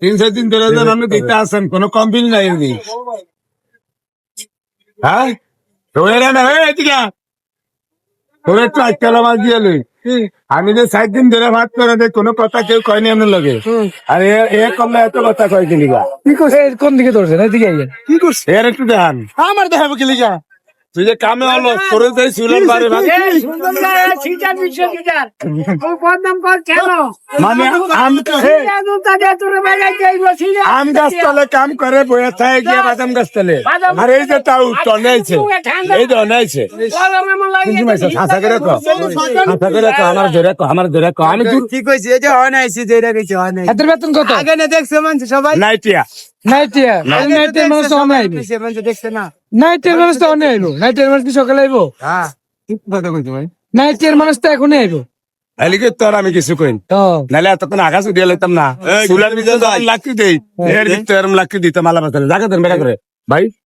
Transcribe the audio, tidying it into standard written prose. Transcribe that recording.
3-4 দিন ধরে যেন আপনি দিতে আসেন, কোনো কমপ্লেন নাই এমনি। হ্যাঁ রোয়েরা না এদিকে তোর একটু আজকাল মাছ দিয়ে লই। আমি যে 4 দিন ধরে ভাত করে দেয় কোনো কথা কেউ কয়নি এমন লাগে। আর এ কমলে এত কথা কয় কি লিগা? কি করছে? কোন দিকে ধরছেন? এদিকে আইয়েন। কি করছে এর একটু দেখান। আমার দেখাবো কি লিগা? তুই যে কামে হলো তোর যে চুলার বাড়ি ভাত মানে আম গাছ তলে কাম করে বয়ে থাকে গিয়ে বাদাম গাছ তলে। আর এই যে তাও টনেছে, এই যে অনেছে হাসা করে কো, হাসা করে কো, আমার ধরে কো আমি কি কইছি? এই যে হয় না, আইছি যে এটা কইছি হয় না। এত বেতন কত? আগে না দেখছে মানুষ সবাই। নাইটিয়া নাইটিয়া, নাইটের মানুষ তো অনেক আইবো। মানুষ দেখছে না। নাইটের মানুষ তো অনেক আইবো। নাইটের মানুষ কি সকালে আইবো? হ্যাঁ ঠিক কথা কইছো ভাই। নাইটের মানুষ তো এখনই আইবো। এলিগে তোর আমি কিছু কইন তো নাহলে এতক্ষণ আকাশ উঠিয়ে লইতাম না। চুলার ভিতরে লাকি দেই এর ভিতরে লাকি দিতাম আলাদা জায়গা দেন বেড়া করে ভাই।